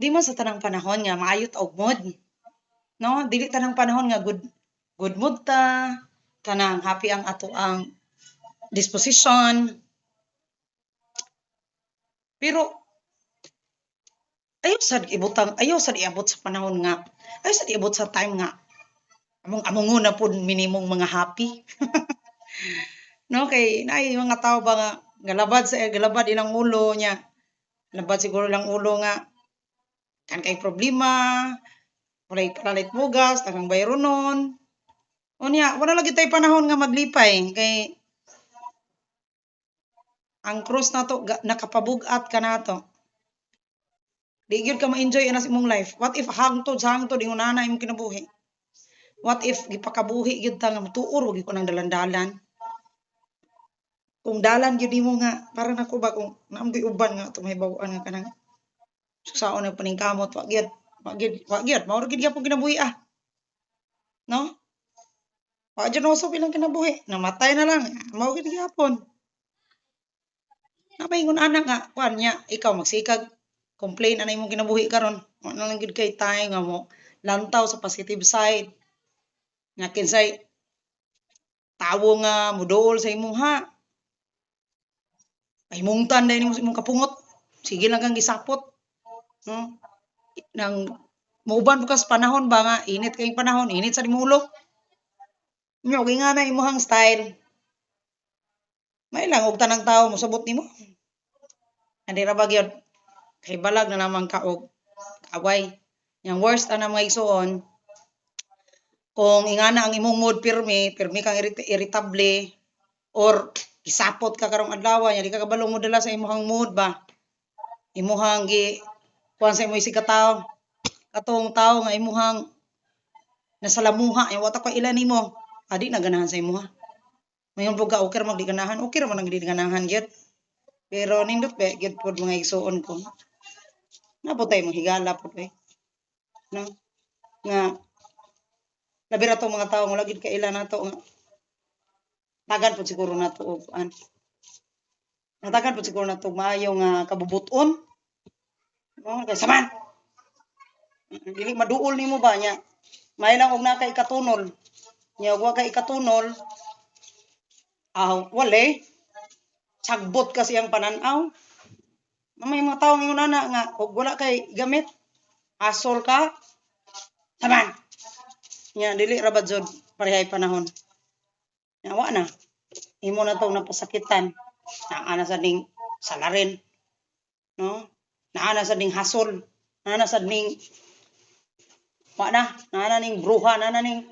Di man sa tanang panahon nga maayo ta og mood, no? Dili tanang panahon nga good mood ta, kanang happy ang ato ang disposition. Pero ayaw sad iabot sa panahon nga ayaw sad iabot sa time nga among na pud minimong mga happy. No kay naay mga tao ba nga galabad ilang ulo nya. Labad siguro lang ulo nga kan kay problema, walay palit bugas, tagang bayronon. Unya, wala lagi tay panahon nga maglipay kay ang cross nato nakapabug-at ka nato. Di gyud ka ma-enjoy na sa imong life. What if hangtod sa hangtod ingon na imong kinabuhi? What if gipakabuhi gyud ta nga tuor wag ko nang dalan-dalan? Kung dalan gyud nimo nga para nako ba kung naamgoy uban nga to mahibaw-an nga kanang suksaon ang paningkamot wa gyud mao gyud gyapon kinabuhi no. Wa gyud usop ilang kinabuhi namatay na lang mao gyud gyapon. Napaingon anak nga kuan nya ikaw magsikag complain ana imong kinabuhi karon wa na lang gyud kay tayo nga mo lantaw sa positive side nga kinsay tawo nga muduol sa imuha mahimungtan dahil nimo sa imong kapungot sige lang kang gisapot no nang mauban bukas panahon ba nga init kay panahon init sa imong ulo nya okay nga na imong style may lang og tanang tawo mosabot nimo andi ra ba gyud kay balag na naman ka og away yang worst ana mga igsuon kung ingana ang imong mood pirmi kang irritable or isapot ka karong adlaw nya di ka kabalo mo dala sa imong mood ba imuhang gi kuan sa imong sikataw katong tawo nga imuhang nasalamuha nya wa ta ko ilan nimo adi na ganahan sa imuha mayon pug ka okay ra magdi ganahan okay ra man ang di ganahan gyud pero nindot ba gyud pod mga igsuon ko naputay mo higala pod no nga labi ra tong mga tawo nga lagi kailan nato nga tagan po siguro nato og natagan po siguro nato maayo nga kabubuton no kay saman dili maduol nimo ba nya may lang og nakay katunol nya wa kay katunol wale sagbot kasi ang panan-aw may mga tawo ingon ana nga og wala kay gamit asol ka saman nya dili ra ba jud parehay panahon nya wa na imo na tong napasakitan naa sa ning salarin no naa sa ning hasol naa sa ning wa na ning bruha na ning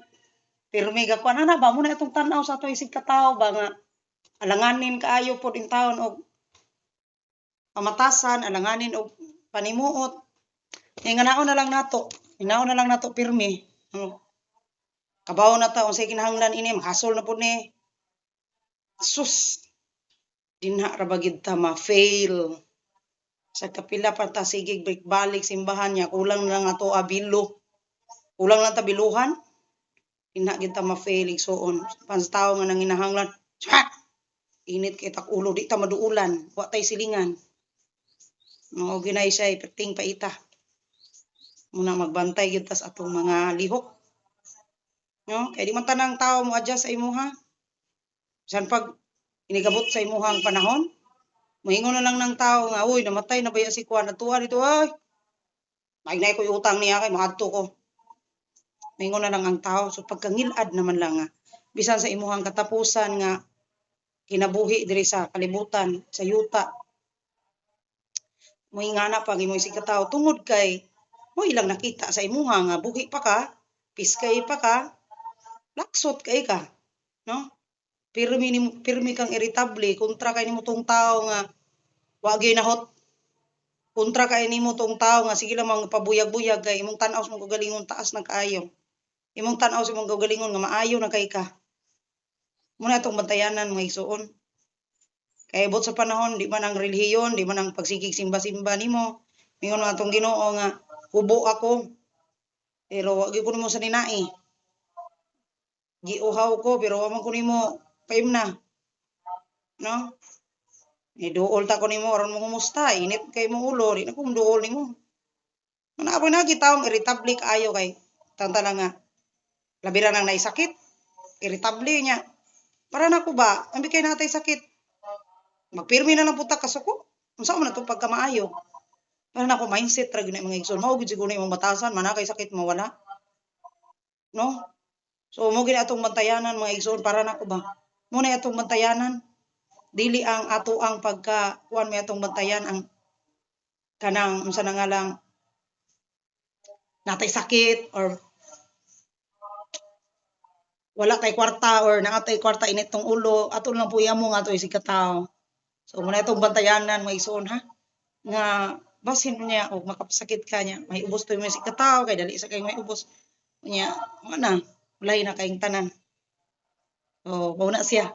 pirmi ga kuan ana ba mo na itong tan-aw sa ato isig katawo ba nga alanganin kaayo pod in taon og pamatasan alanganin og panimuot inganaon na lang nato inaon na lang nato pirmi kabaw na ta unsay kinahanglan ini makasol na pud ni sus dinha ra bagid ta ma-fail sa kapila pa ta sige balik simbahan niya kulang na lang ato abilo kulang lang ta biluhan dinha gid ta ma-fail igsuon pans tawo nga nanginahanglan init kay tak ulo di ta maduulan wa tay silingan mao ginay say perting paita muna magbantay gyud tas atong mga lihok no kay di man tanang tawo mo adjust sa imuha bisan pag inigabot sa imuhang panahon moingon na lang ng tawo nga uy namatay na baya si kuan atuwa dito ay magnay ko utang niya kay mahadto ko moingon na lang ang tawo so pagkangilad naman lang nga bisan sa imuhang katapusan nga kinabuhi diri sa kalibutan sa yuta moingana pag imo si katawo tungod kay mo ilang nakita sa imuha nga buhi pa ka piskay pa ka laksot kay ka no pirmi kang irritable kontra kay nimo tong tawo nga wa gyud nahot kontra kay nimo tong tawo nga sige lang pabuyag-buyag kay imong tan-aw sa imong kagalingon taas na kaayo imong tan-aw sa imong kagalingon nga maayo na kay ka muna itong bantayanan mga igsuon kay abot sa panahon di man ang relihiyon di man ang pagsigig simba-simba nimo mingon man atong Ginoo nga hubo ako pero wa gyud ko nimo sa ninai giuhaw ko pero wa man ko nimo paimna no duol ta ko nimo aron mo kumusta init kay mo ulo di na ko duol nimo Una pa na taong irritable kaayo kay tanta nga labi ra nang naisakit, irritable niya. Para nako ba, ambi kay natay sakit. Magpirmi na lang puta kasuko. Unsa man ato pagkamaayo? Para nako mindset ra gyud na mga igsoon. Mao gyud siguro imong batasan man kay sakit mawala, no? So mo gid atong bantayanan mga igsoon para nako ba. Mo na atong bantayanan. Dili ang ato ang pagka kuan may atong bantayan ang kanang unsa na nga lang natay sakit or wala tay kwarta or naatay kwarta init tong ulo ato lang po iyamo nga to isig katawo. So muna itong bantayanan mga igsoon ha nga basin niya og makapasakit ka niya may ubos to may katawo kay dali sa kay may ubos niya mana walay na kaing tanan. So mao na siya.